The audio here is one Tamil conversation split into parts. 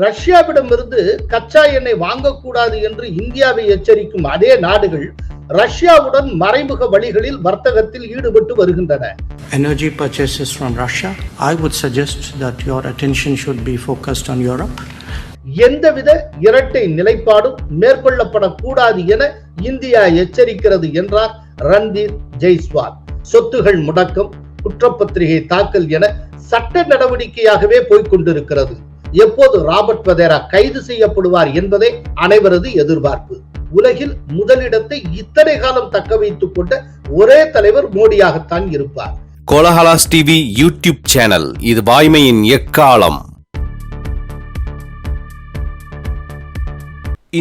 ரஷ்யாவிடமிருந்து கச்சா எண்ணெய் வாங்கக்கூடாது என்று இந்தியாவை எச்சரிக்கும் அதே நாடுகள் ரஷ்யாவுடன் மறைமுக வழிகளில் வர்த்தகத்தில் ஈடுபட்டு வருகின்றன. Energy purchases from Russia, I would suggest that your attention should be focused on Europe. எந்தவித இரட்டை நிலைப்பாடும் மேற்கொள்ளப்படக்கூடாது என இந்தியா எச்சரிக்கிறது என்றார் ரன்தீர் ஜெய்ஸ்வால். சொத்துகள் முடக்கம், குற்றப்பத்திரிகை தாக்கல் என சட்ட நடவடிக்கையாகவே போய்கொண்டிருக்கிறது. எப்போது ராபர்ட் வதேரா கைது செய்யப்படுவார் என்பதே அனைவரது எதிர்பார்ப்பு. உலகில் முதலிடத்தை இத்தனை காலம் தக்க வைத்துக் கொண்ட ஒரே தலைவர் மோடியாகத்தான் இருப்பார். கோலஹலாஸ் டிவி யூடியூப் சேனல், இது வாய்மையின் எக்காலம்.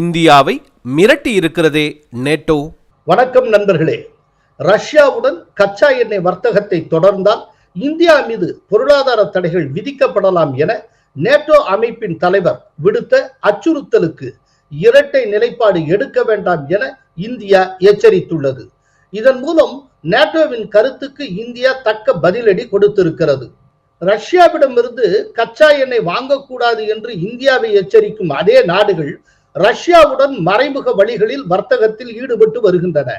இந்தியாவை மிரட்டி இருக்கிறதே நேட்டோ. வணக்கம் நண்பர்களே. ரஷ்யாவுடன் கச்சா எண்ணெய் வர்த்தகத்தை தொடர்ந்தால் இந்தியா மீது பொருளாதார தடைகள் விதிக்கப்படலாம் என நேட்டோ அமைப்பின் தலைவர் விடுத்த அச்சுறுத்தலுக்கு இரட்டை நிலைப்பாடு எடுக்க வேண்டாம் என இந்தியா எச்சரித்துள்ளது. இதன் மூலம் நேட்டோவின் கருத்துக்கு இந்தியா தக்க பதிலடி கொடுத்திருக்கிறது. ரஷ்யாவிடமிருந்து கச்சா எண்ணெய் வாங்கக்கூடாது என்று இந்தியாவை எச்சரிக்கும் அதே நாடுகள் ரஷ்யாவுடன் மறைமுக வழிகளில் வர்த்தகத்தில் ஈடுபட்டு வருகின்றன.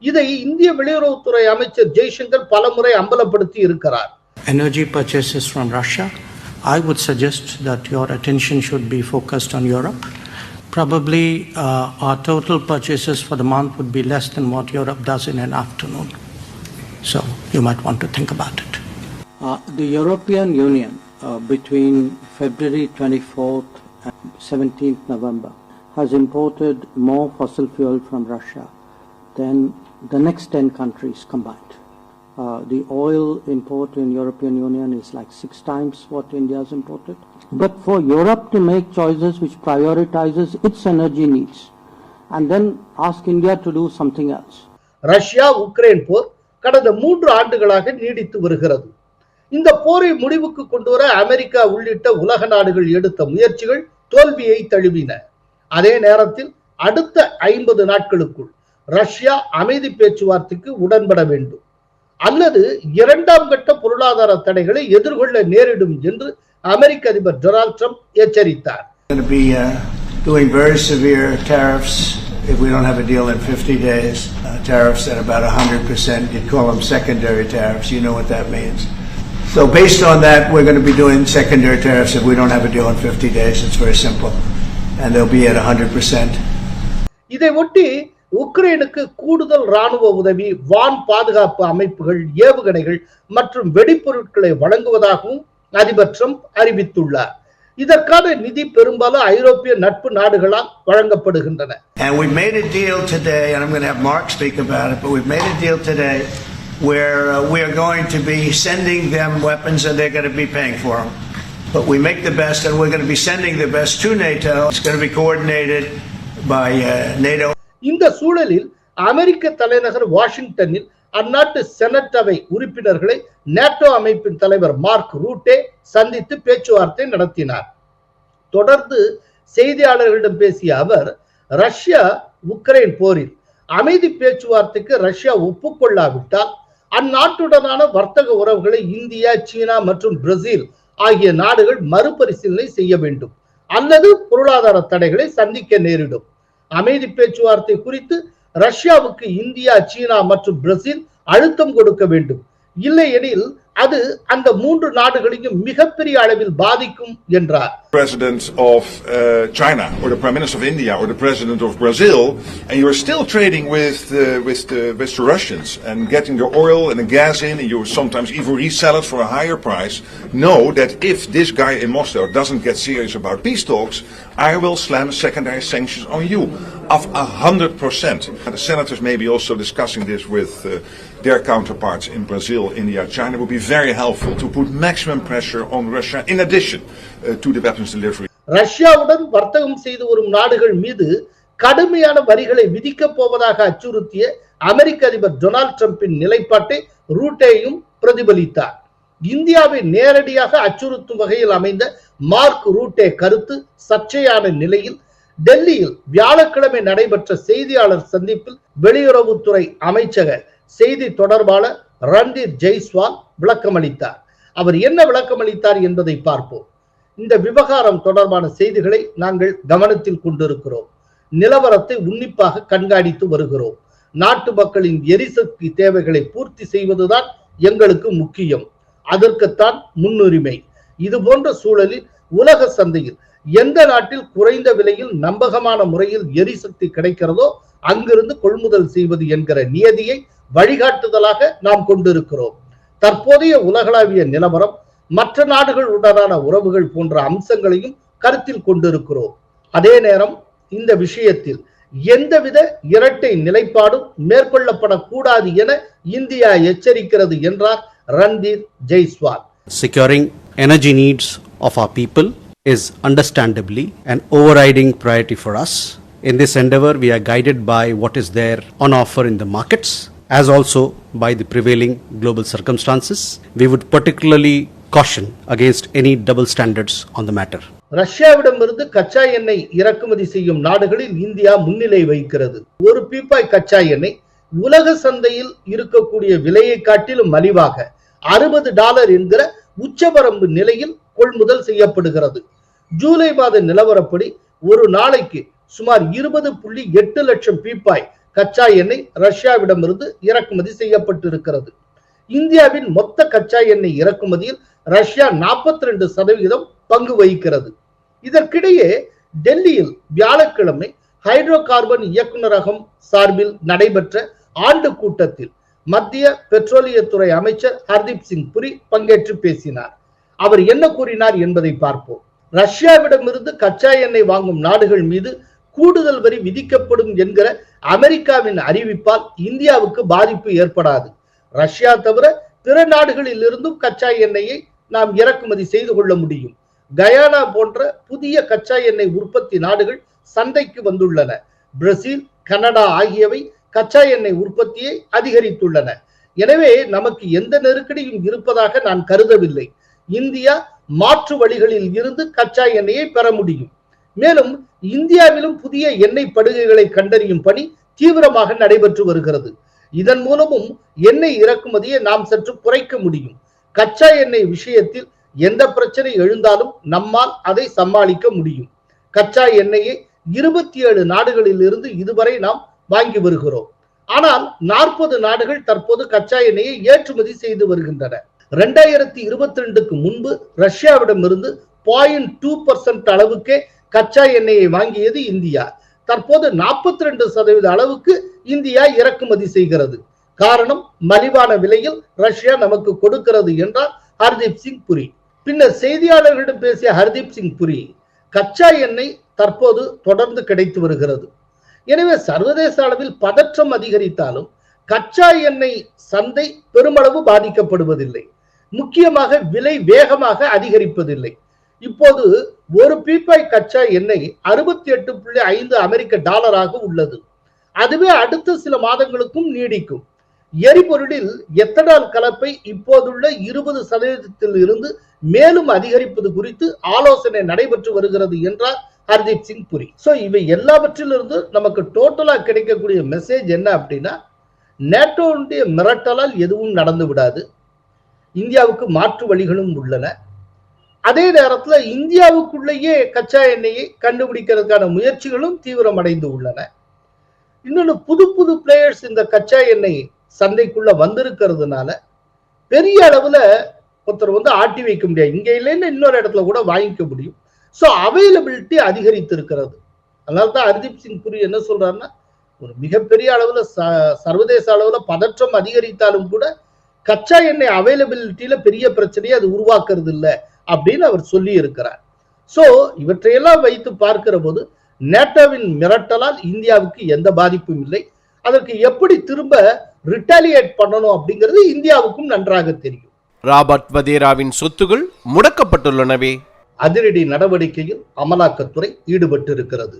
இதை இந்திய வெளியுறவுத்துறை அமைச்சர் ஜெய்சங்கர் பலமுறை அம்பலப்படுத்தி இருக்கிறார். Energy purchases from Russia, I would suggest that your attention should be focused on Europe. Probably our total purchases for the month would be less than what Europe does in an afternoon. So you might want to think about it. The European Union between February 24th and 17th November has imported more fossil fuel from Russia than the next 10 countries combined. The oil import in European Union is like 6 times what India has imported. But for Europe to make choices which prioritizes its energy needs and then ask India to do something else. Russia Ukraine போர் கடந்த 3 ஆண்டுகளாக நீடித்து வருகிறது. இந்த போரை முடிவுக்கு கொண்டு வர அமெரிக்கா உள்ளிட்ட உலக நாடுகள் எடுத்த முயற்சிகள் தோல்வியை தழுவின. அதே நேரத்தில் அடுத்த 50 நாட்களுக்குள் ரஷ்யா அமைதி பேச்சுவார்த்தைக்கு உடன்பட வேண்டும் அல்லது 2ஆம் கட்ட பொருளாதார தடைகளை எதிர்கொள்ள நேரிடும் என்று அமெரிக்க அதிபர் டொனால்ட் ட்ரம்ப் எச்சரித்தார். Doing very severe tariffs if we don't have a deal in 50 days. Tariffs at about 100%. You'd call them secondary tariffs. You know what that means. So based on that, we're going to be doing secondary tariffs if we don't have a deal in 50 days. It's very simple. And they'll be at 100%. இதை ஒட்டி உக்ரைனுக்கு கூடுதல் ராணுவ உதவி, வான் பாதுகாப்பு அமைப்புகள், ஏவுகணைகள் மற்றும் வெடிப்பொருட்களை வழங்குவதாகவும் அதிபர் ட்ரம்ப் அறிவித்துள்ளார். இதற்கான நிதி பெரும்பாலும் ஐரோப்பிய நட்பு நாடுகளால் வழங்கப்படுகின்றன. And we made a deal today, and I'm going to have Mark speak about it, but we've made a deal today where we are going to be sending them weapons and they're going to be paying for them. But we make the best, and we're going to be sending the best to NATO. It's going to be coordinated by NATO. இந்த சூழலில் அமெரிக்க தலைநகர் வாஷிங்டனில் அந்நாட்டு செனட் அவை உறுப்பினர்களை நேட்டோ அமைப்பின் தலைவர் மார்க் ரூட்டே சந்தித்து பேச்சுவார்த்தை நடத்தினார். தொடர்ந்து செய்தியாளர்களிடம் பேசிய அவர், ரஷ்யா உக்ரைன் போரில் அமைதி பேச்சுவார்த்தைக்கு ரஷ்யா ஒப்புக்கொள்ளாவிட்டால் அந்நாட்டுடனான வர்த்தக உறவுகளை இந்தியா, சீனா மற்றும் பிரேசில் ஆகிய நாடுகள் மறுபரிசீலனை செய்ய வேண்டும் அல்லது பொருளாதார தடைகளை சந்திக்க நேரிடும். அமைதி பேச்சுவார்த்தை குறித்து ரஷ்யாவுக்கு இந்தியா, சீனா மற்றும் பிரேசில் அழுத்தம் கொடுக்க வேண்டும். இல்லையெனில் அது அந்த 3 நாடுகளையும் மிகப்பெரிய அளவில் பாதிக்கும் என்றார். President of China or the Prime Minister of India or the President of Brazil, and you are still trading with the Russians and getting the oil and the gas in, and you sometimes even resell it for a higher price. Know that if this guy in Moscow doesn't get serious about peace talks, I will slam secondary sanctions on you of 100%. The senators may be also discussing this with their counterparts in Brazil, India, China. Would be very helpful to put maximum pressure on Russia in addition to the weapons delivery. ரஷ்யாவுடன் வர்த்தகம் செய்து வரும் நாடுகள் மீது கடுமையான வரிகளை விதிக்கப் போவதாக அச்சுறுத்திய அமெரிக்க அதிபர் டொனால்ட் ட்ரம்பின் நிலைப்பாட்டை ரூட்டேயும் பிரதிபலித்தார். இந்தியாவை நேரடியாக அச்சுறுத்தும் வகையில் அமைந்த மார்க் ரூட்டே கருத்து சர்ச்சையான நிலையில் டெல்லியில் வியாழக்கிழமை நடைபெற்ற செய்தியாளர் சந்திப்பில் வெளியுறவுத்துறை அமைச்சக செய்தி தொடர்பாளர் ரன்தீர் ஜெய்ஸ்வால் விளக்கமளித்தார். அவர் என்ன விளக்கமளித்தார் என்பதை பார்ப்போம். இந்த விவகாரம் தொடர்பான செய்திகளை நாங்கள் கவனத்தில் கொண்டிருக்கிறோம். நிலவரத்தை உன்னிப்பாக கண்காணித்து வருகிறோம். நாட்டு மக்களின் எரிசக்தி தேவைகளை பூர்த்தி செய்வதுதான் எங்களுக்கு முக்கியம். அதற்குத்தான் முன்னுரிமை. இது போன்ற சூழலில் உலக சந்தையில் எந்த நாட்டில் குறைந்த விலையில் நம்பகமான முறையில் எரிசக்தி கிடைக்கிறதோ அங்கிருந்து கொள்முதல் செய்வது என்கிற நியதியை வழிகாட்டுதலாக நாம் கொண்டிருக்கிறோம். தற்போதைய உலகளாவிய நிலவரம், மற்ற நாடுகளுடனான உறவுகள் போன்ற அம்சங்களையும் கருத்தில் கொண்டிருக்கிறோம். அதே நேரம் இந்த விஷயத்தில் எந்தவித இரட்டை நிலைப்பாடும் மேற்கொள்ளப்படக்கூடாது என இந்தியா எச்சரிக்கிறது என்றார் Randhir Jaiswal. Securing energy needs of our people is understandably an overriding priority for us. In this endeavor, we are guided by what is there on offer in the markets, as also by the prevailing global circumstances. We would particularly caution against any double standards on the matter. ரஷ்யாவிடமிருந்து கச்சா எண்ணெய் இறக்குமதி செய்யும் நாடுகளில் இந்தியா முன்னிலை வகிக்கிறது. ஒரு பீப்பாய் கச்சா எண்ணெய் உலக சந்தையில் இருக்கக்கூடிய விலையை காட்டிலும் மலிவாக $60 என்கிற உச்சவரம்பு நிலையில் கொள்முதல் செய்யப்படுகிறது. ஜூலை மாத நிலவரப்படி ஒரு நாளைக்கு சுமார் 20.8 லட்சம் பீப்பாய் கச்சா எண்ணெய் ரஷ்யாவிடமிருந்து இறக்குமதி செய்யப்பட்டிருக்கிறது. இந்தியாவின் மொத்த கச்சா எண்ணெய் இறக்குமதியில் ரஷ்யா 42% பங்கு வகிக்கிறது. இதற்கிடையே டெல்லியில் வியாழக்கிழமை ஹைட்ரோ கார்பன் இயக்குநரகம் சார்பில் நடைபெற்ற ஆண்டு கூட்டத்தில் மத்திய பெட்ரோலியத்துறை அமைச்சர் ஹர்தீப் சிங் புரி பங்கேற்று பேசினார். அவர் என்ன கூறினார் என்பதை பார்ப்போம். ரஷ்யாவிடமிருந்து கச்சா எண்ணெய் வாங்கும் நாடுகள் மீது கூடுதல் வரி விதிக்கப்படும் என்கிற அமெரிக்காவின் அறிவிப்பால் இந்தியாவுக்கு பாதிப்பு ஏற்படாது. ரஷ்யா தவிர பிற நாடுகளில் இருந்தும் கச்சா எண்ணெயை நாம் இறக்குமதி செய்து கொள்ள முடியும். கயானா போன்ற புதிய கச்சா எண்ணெய் உற்பத்தி நாடுகள் சந்தைக்கு வந்துள்ளன. பிரேசில், கனடா ஆகியவை கச்சா எண்ணெய் உற்பத்தியை அதிகரித்துள்ளன. எனவே நமக்கு எந்த நெருக்கடியும் இருப்பதாக நான் கருதவில்லை. இந்தியா மாற்று வழிகளில் இருந்து கச்சா எண்ணெயை பெற முடியும். மேலும் இந்தியாவிலும் புதிய எண்ணெய் படுகைகளை கண்டறியும் பணி தீவிரமாக நடைபெற்று வருகிறது. இதன் மூலமும் எண்ணெய் இறக்குமதியை நாம் சற்று குறைக்க முடியும். கச்சா எண்ணெய் விஷயத்தில் எந்த பிரச்சனை எழுந்தாலும் நம்மால் அதை சமாளிக்க முடியும். கச்சா எண்ணெயை 27 நாடுகளில் இருந்து இதுவரை நாம் வாங்கி வருகிறோம். ஆனால் 40 நாடுகள் தற்போது கச்சா எண்ணெயை ஏற்றுமதி செய்து வருகின்றன. 2022க்கு முன்பு ரஷ்யாவிடமிருந்து 0.2% அளவுக்கே கச்சா எண்ணெயை வாங்கியது இந்தியா. தற்போது 42% அளவுக்கு இந்தியா இறக்குமதி செய்கிறது. காரணம், மலிவான விலையில் ரஷ்யா நமக்கு கொடுக்கிறது என்றார் ஹர்தீப் சிங் புரி. பின்னர் செய்தியாளர்களிடம் பேசிய ஹர்தீப் சிங் புரி, கச்சா எண்ணெய் தற்போது தொடர்ந்து கிடைத்து வருகிறது. எனவே சர்வதேச அளவில் பதற்றம் அதிகரித்தாலும் கச்சா எண்ணெய் சந்தை பெருமளவு பாதிக்கப்படுவதில்லை. முக்கியமாக விலை வேகமாக அதிகரிப்பதில்லை. இப்போது ஒரு பீப்பாய் கச்சா எண்ணெய் $68.5 அமெரிக்க உள்ளது. அதுவே அடுத்த சில மாதங்களுக்கும் நீடிக்கும். எரிபொருளில் எத்தனால் கலப்பை இப்போதுள்ள 20% இருந்து மேலும் அதிகரிப்பது குறித்து ஆலோசனை நடைபெற்று வருகிறது என்றார் ஹர்தீப் சிங் புரி. இவை எல்லாவற்றிலிருந்து நமக்கு டோட்டலா கிடைக்கக்கூடிய மெசேஜ் என்ன அப்படின்னா, நேட்டோவுடைய மிரட்டலால் எதுவும் நடந்து விடாது. இந்தியாவுக்கு மாற்று வழிகளும் உள்ளன. அதே நேரத்தில் இந்தியாவுக்குள்ளேயே கச்சா எண்ணெயை கண்டுபிடிக்கிறதுக்கான முயற்சிகளும் தீவிரமடைந்து உள்ளன. இன்னொன்று, புது புது பிளேயர்ஸ் இந்த கச்சா எண்ணெய் சந்தைக்குள்ள வந்திருக்கிறதுனால பெரிய அளவுல ஒருத்தர் ஆட்டி வைக்க முடியாது. இங்க இல்லைன்னு இன்னொரு இடத்துல கூட வாங்கிக்க முடியும். அவைலபிலிட்டி அதிகரித்து இருக்கிறது. அதனால்தான் ஹர்தீப் சிங் புரி என்ன சொல்றாருன்னா, ஒரு மிகப்பெரிய அளவுல சர்வதேச அளவுல பதற்றம் அதிகரித்தாலும் கூட கச்சா எண்ணெய் அவைலபிலிட்டியில பெரிய பிரச்சனையை அது உருவாக்குறது இல்லை அப்படின்னு அவர் சொல்லி இருக்கிறார். இவற்றையெல்லாம் வைத்து பார்க்கிற போது நேட்டோவின் மிரட்டலால் இந்தியாவுக்கு எந்த பாதிப்பும் இல்லை. அதற்கு எப்படி திரும்ப ரிட்டாலியேட் பண்ணணும் அப்படிங்கிறது இந்தியாவுக்கும் நன்றாக தெரியும். ராபர்ட் வதேராவின் சொத்துகள் முடக்கப்பட்டுள்ளனவே. அதிரடி நடவடிக்கையில் அமலாக்கத்துறை ஈடுபட்டு இருக்கிறது.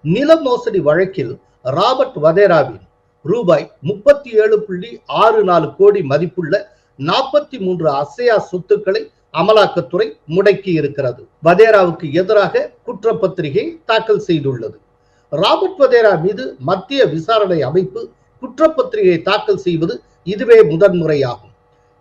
நில மோசடி வழக்கில் ராபர்ட் வதேராவின் ரூபாய் 37.64 கோடி மதிப்புள்ள 43 அசையா சொத்துக்களை அமலாக்கத்துறை முடக்கி இருக்கிறது. வதேராவுக்கு எதிராக குற்றப்பத்திரிகை தாக்கல் செய்துள்ளது. ராபர்ட் வதேரா மீது மத்திய விசாரணை அமைப்பு குற்றப்பத்திரிகை தாக்கல் செய்வது இதுவே முதன்முறையாகும்.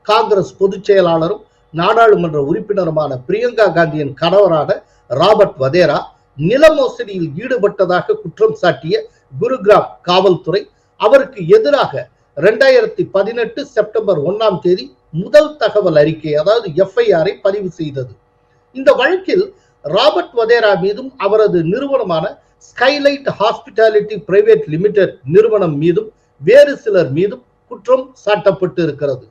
காங்கிரஸ் பொதுச் செயலாளரும் நாடாளுமன்ற உறுப்பினருமான பிரியங்கா காந்தியின் கணவரான ராபர்ட் வதேரா நில மோசடியில் ஈடுபட்டதாக குற்றம் சாட்டிய குருகிராம் காவல்துறை அவருக்கு எதிராக 2018 செப்டம்பர் 1ஆம் தேதி முதல் தகவல் அறிக்கை, அதாவது FIR பதிவு செய்தது. இந்த வழக்கில் ராபர்ட் வதேரா மீதும் அவரது நிறுவனமான ஸ்கைலைட் ஹாஸ்பிட்டாலிட்டி பிரைவேட் லிமிடெட் நிறுவனம் மீதும் வேறு சிலர் மீதும் குற்றம் சாட்டப்பட்டு இருக்கிறது.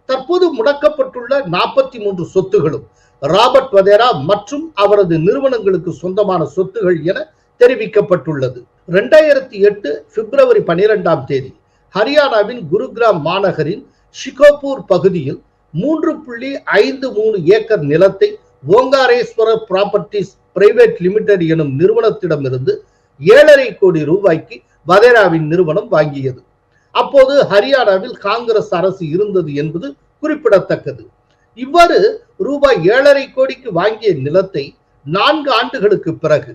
தற்போது முடக்கப்பட்டுள்ள 43 சொத்துகளும் ராபர்ட் வதேரா மற்றும் அவரது நிறுவனங்களுக்கு சொந்தமான சொத்துகள் என தெரிவிக்கப்பட்டுள்ளது. 2008 பிப்ரவரி 12ஆம் தேதி ஹரியானாவின் குருகிராம் மாநகரின் ஷிகோபூர் பகுதியில் 3.53 ஏக்கர் நிலத்தை ஓங்காரேஸ்வர ப்ராப்பர்ட்டிஸ் பிரைவேட் லிமிடெட் எனும் நிறுவனத்திடமிருந்து 7.5 கோடி ரூபாய்க்கு வதேராவின் நிறுவனம் வாங்கியது. அப்போது ஹரியானாவில் காங்கிரஸ் அரசு இருந்தது என்பது குறிப்பிடத்தக்கது. இவ்வாறு ரூபாய் 7.5 கோடிக்கு வாங்கிய நிலத்தை 4 ஆண்டுகளுக்கு பிறகு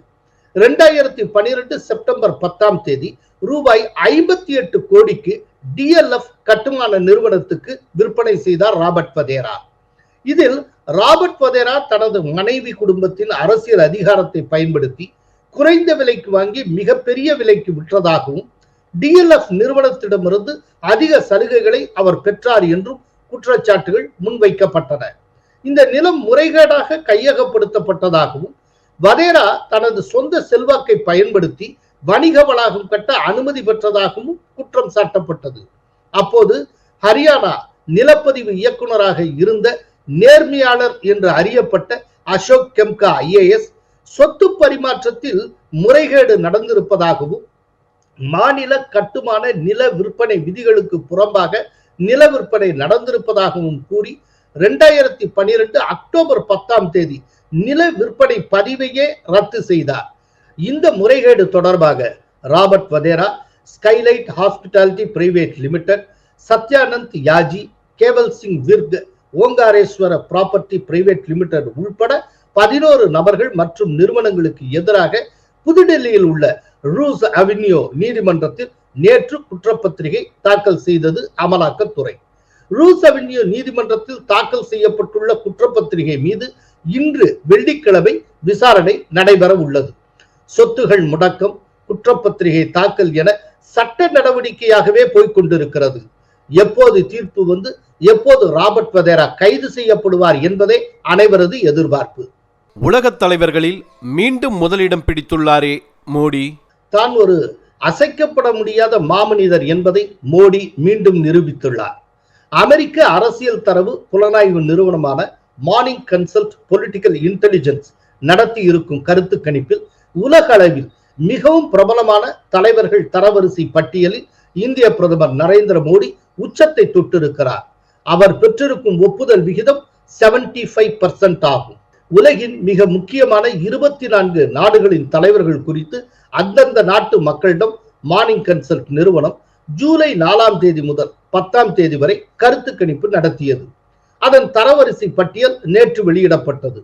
2012 செப்டம்பர் 10ஆம் தேதி ரூபாய் 58 கோடிக்கு DLF கட்டுமான நிறுவனத்துக்கு விற்பனை செய்தார் ராபர்ட் வதேரா. இதில் ராபர்ட் வதேரா தனது மனைவி குடும்பத்தின் அரசியல் அதிகாரத்தை பயன்படுத்தி குறைந்த விலைக்கு வாங்கி மிகப்பெரிய விலைக்கு விற்றதாகவும் DLF நிறுவனத்திடமிருந்து அதிக சலுகைகளை அவர் பெற்றார் என்றும் குற்றச்சாட்டுகள் முன்வைக்கப்பட்டன. இந்த நிலம் முறைகேடாக கையகப்படுத்தப்பட்டதாகவும் வதேரா தனது சொந்த செல்வாக்கை பயன்படுத்தி வணிக வளாகம் கட்ட அனுமதி பெற்றதாகவும் குற்றம் சாட்டப்பட்டது. அப்போது ஹரியானா நிலப்பதிவு இயக்குநராக இருந்த நேர்மையாளர் என்று அறியப்பட்ட அசோக் கெம்கா IAS சொத்து பரிமாற்றத்தில் முறைகேடு நடந்திருப்பதாகவும் மாநில கட்டுமான நில விற்பனை விதிகளுக்கு புறம்பாக நில விற்பனை நடந்திருப்பதாகவும் கூறி 2012 அக்டோபர் 10ஆம் தேதி நில விற்பனை பதிவையே ரத்து செய்தார். இந்த முறைகேடு தொடர்பாக Robert Vadra, Skylight Hospitality Private Limited, Satyanand Yaji, Keval Singh Virk, Onkareshwar Property Private Limited உள்பட 11 நபர்கள் மற்றும் நிறுவனங்களுக்கு எதிராக புதுடெல்லியில் உள்ள ரூஸ் அவென்யூ நீதிமன்றத்தில் நேற்று குற்றப்பத்திரிகை தாக்கல் செய்தது அமலாக்கத்துறை. ரூஸ் அவென்யூ நீதிமன்றத்தில் தாக்கல் செய்யப்பட்டுள்ள குற்றப்பத்திரிகை மீது இன்று வெள்ளிக்கிழமை விசாரணை நடைபெற உள்ளது. சொத்துகள் முடக்கம், குற்றப்பத்திரிகை தாக்கல் என சட்ட நடவடிக்கையாகவே போய்கொண்டிருக்கிறது. எப்போது தீர்ப்பு வந்து எப்போது ராபர்ட் வதேரா கைது செய்யப்படுவார் என்பதே அனைவரது எதிர்பார்ப்பு. உலகத் தலைவர்களில் மீண்டும் முதலிடம் பிடித்துள்ளாரே மோடி. தான் ஒரு அசைக்கப்பட முடியாத மாமனிதர் என்பதை மோடி மீண்டும் நிரூபித்துள்ளார். அமெரிக்க அரசியல் தரவு புலனாய்வு நிறுவனமான மார்னிங் கன்சல்ட் பொலிட்டிக்கல் இன்டெலிஜென்ஸ் நடத்தி இருக்கும் கருத்து கணிப்பில் உலக அளவில் மிகவும் பிரபலமான தலைவர்கள் தரவரிசை பட்டியலில் இந்திய பிரதமர் நரேந்திர மோடி உச்சத்தை தொட்டிருக்கிறார். அவர் பெற்றிருக்கும் ஒப்புதல் விகிதம் 75% ஆகும். உலகின் மிக முக்கியமான 24 நாடுகளின் தலைவர்கள் குறித்து அந்தந்த நாட்டு மக்களிடம் மார்னிங் கன்சல்ட் நிறுவனம் ஜூலை 4ஆம் தேதி முதல் 10ஆம் தேதி வரை கருத்து கணிப்பு நடத்தியது. அதன் தரவரிசை பட்டியல் நேற்று வெளியிடப்பட்டது.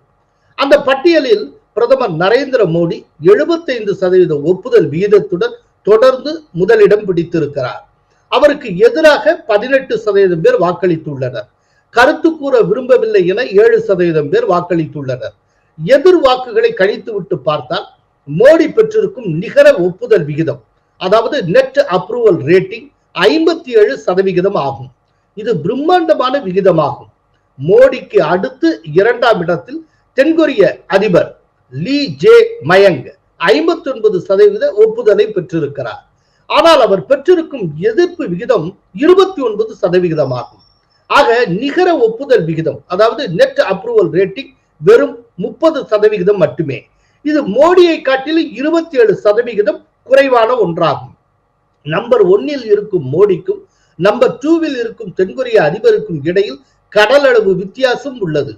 அந்த பட்டியலில் பிரதமர் நரேந்திர மோடி 75% ஒப்புதல் விகிதத்துடன் தொடர்ந்து முதலிடம் பிடித்திருக்கிறார். அவருக்கு எதிராக 18% பேர் வாக்களித்துள்ளனர். கருத்து கூற விரும்பவில்லை என 7% பேர் வாக்களித்துள்ளனர். எதிர் வாக்குகளை கழித்துவிட்டு பார்த்தால் மோடி பெற்றிருக்கும் நிகர ஒப்புதல் விகிதம், அதாவது நெட் அப்ரூவல் ரேட்டிங் 57% ஆகும். இது பிரம்மாண்டமான விகிதமாகும். மோடிக்கு அடுத்து 2ஆம் இடத்தில் தென்கொரிய அதிபர் லீ ஜே மயங் 59% ஒப்புதலை பெற்றிருக்கிறார். ஆனால் அவர் பெற்றிருக்கும் எதிர்ப்பு விகிதம் 29% ஆகும். ஆக நிகர ஒப்புதல் விகிதம், அதாவது நெட் அப்ரூவல் ரேட்டிங் வெறும் 30% மட்டுமே. இது மோடியை காட்டிலும் 27% குறைவான ஒன்றாகும். நம்பர் 1 இருக்கும் மோடிக்கும் நம்பர் 2 இருக்கும் தென்கொரிய அதிபருக்கும் இடையில் கடலளவு வித்தியாசம் உள்ளது.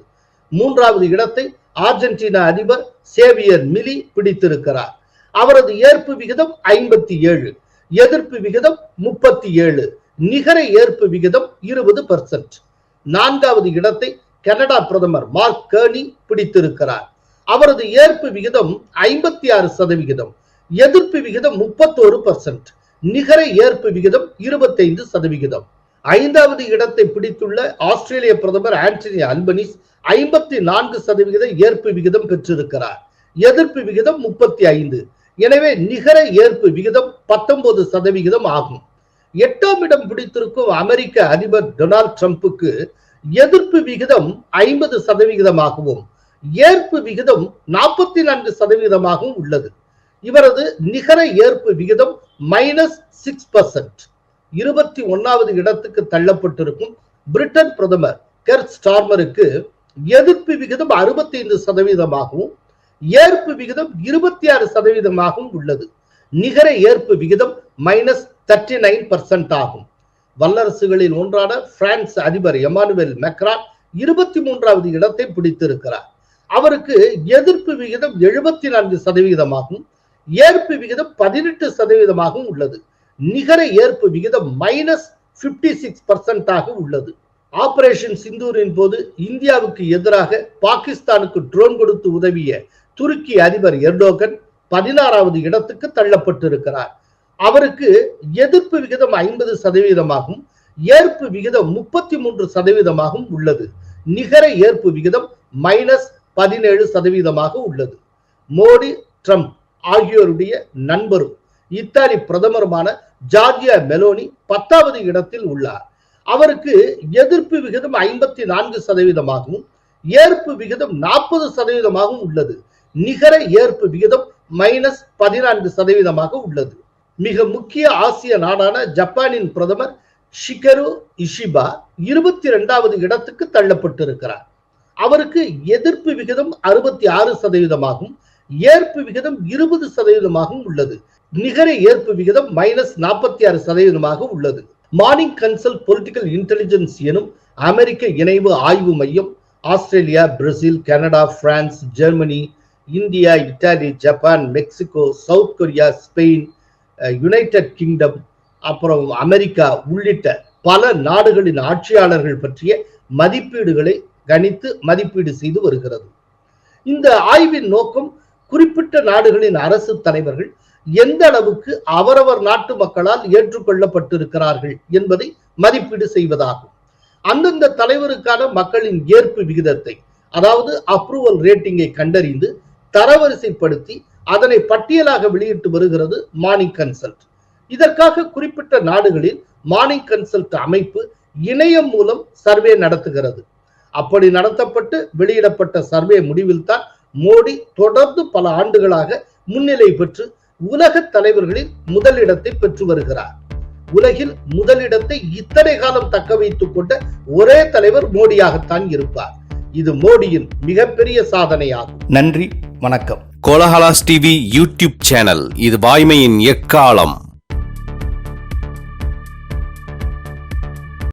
3வது இடத்தை அர்ஜென்டினா அதிபர் சேவியர் மிலி பிடித்திருக்கிறார். அவரது ஏற்பு விகிதம் 57, எதிர்ப்பு விகிதம் 37, நிகர ஏற்பு விகிதம் 20%. 4வது இடத்தை கனடா பிரதமர் மார்க் கர்னி பிடித்திருக்கிறார். அவரது ஏற்பு விகிதம் 56%, எதிர்ப்பு விகிதம் 31%, நிகர ஏற்பு விகிதம் 25%. 5வது இடத்தை பிடித்துள்ள ஆஸ்திரேலிய பிரதமர் ஆண்டனி அல்பனீஸ் 54% ஏற்பு விகிதம் பெற்றிருக்கிறார். எதிர்ப்பு விகிதம் 35. எனவே நிகர ஏற்பு விகிதம் 19% ஆகும். 8ஆம் இடம் பிடித்திருக்கும் அமெரிக்க அதிபர் டொனால்ட் ட்ரம்புக்கு எதிர்ப்பு விகிதம் 50%ஆகவும் ஏற்பு விகிதம் 44%ஆகவும் உள்ளது. இவரது நிகர ஏற்பு விகிதம் -6%. 21வது இடத்துக்கு தள்ளப்பட்டிருக்கும் பிரிட்டன் பிரதமர் கெர் ஸ்டார்மருக்கு எதிர்ப்பு விகிதம் 65%ஆகவும் ஏற்பு விகிதம் 26%ஆகவும் உள்ளது. நிகர ஏற்பு விகிதம் -39% ஆகும். வல்லரசுகளில் ஒன்றான பிரான்ஸ் அதிபர் எமானுவேல் மேக்ரான் 23வது இடத்தை பிடித்திருக்கிறார். அவருக்கு எதிர்ப்பு விகிதம் 74%ஆகவும் ஏற்பு விகிதம் 18%ஆகவும் உள்ளது. நிகர ஏற்பு விகிதம் -56% உள்ளது. ஆபரேஷன் சிந்தூரின் போது இந்தியாவுக்கு எதிராக பாகிஸ்தானுக்கு ட்ரோன் கொடுத்து உதவிய துருக்கி அதிபர் எர்டோகன் 16வது இடத்துக்கு தள்ளப்பட்டிருக்கிறார். அவருக்கு எதிர்ப்பு விகிதம் 50%ஆகவும் ஏற்பு விகிதம் 33%ஆகவும் உள்ளது. நிகர ஏற்பு விகிதம் -17% உள்ளது. மோடி, ட்ரம்ப் ஆகியோருடைய நண்பரும் இத்தாலி பிரதமருமான ஜார்ஜியா மெலோனி 10வது இடத்தில் உள்ளார். அவருக்கு எதிர்ப்பு விகிதம் 54%ஆகவும் ஏற்பு விகிதம் 40%ஆகவும் உள்ளது. நிகர ஏற்பு விகிதம் -14% உள்ளது. மிக முக்கிய ஆசிய நாடான ஜப்பானின் பிரதமர் ஷிகரு இஷிபா 22வது இடத்துக்கு தள்ளப்பட்டிருக்கிறார். அவருக்கு எதிர்ப்பு விகிதம் 66%ஆகவும் ஏற்பு விகிதம் 20%ஆகவும் உள்ளது. நிகர ஏற்பு விகிதம் -46% உள்ளது. மார்னிங் கன்சல்ட் பொலிட்டிக்கல் இன்டெலிஜென்ஸ் எனும் அமெரிக்க இணைவு ஆய்வு மையம் Australia, Brazil, Canada, France, Germany, India, Italy, Japan, Mexico, south Korea, Spain, United kingdom, அப்புறம் அமெரிக்கா உள்ளிட்ட பல நாடுகளின் ஆட்சியாளர்கள் பற்றிய மதிப்பீடுகளை கணித்து மதிப்பீடு செய்து வருகிறது. இந்த ஆய்வின் நோக்கம் குறிப்பிட்ட நாடுகளின் அரசு தலைவர்கள் எந்த அளவுக்கு அவரவர் நாட்டு மக்களால் ஏற்றுக்கொள்ளப்பட்டிருக்கிறார்கள் என்பதை மதிப்பீடு செய்வதாகும். அந்தந்த தலைவருக்கான மக்களின் ஏற்பு விகிதத்தை, அதாவது அப்ரூவல் ரேட்டிங்கை கண்டறிந்து தரவரிசைப்படுத்தி அதனை பட்டியலாக வெளியிட்டு வருகிறது மார்னிங் கன்சல்ட். இதற்காக குறிப்பிட்ட நாடுகளில் மார்னிங் கன்சல்ட் அமைப்பு இணையம் மூலம் சர்வே நடத்துகிறது. அப்படி நடத்தப்பட்டு வெளியிடப்பட்ட சர்வே முடிவில் தான் மோடி தொடர்ந்து பல ஆண்டுகளாக முன்னிலை பெற்று உலக தலைவர்களில் முதலிடத்தை பெற்று வருகிறார். உலகில் முதலிடத்தை இத்தனை காலம் தக்க வைத்துக் கொண்ட ஒரே தலைவர் மோடியாகத்தான் இருப்பார். இது மோடியின் மிகப்பெரிய சாதனையாகும். நன்றி, வணக்கம். கோலஹலாஸ் டிவி யூடியூப் சேனல், இது வாய்மையின் எக்காலம்.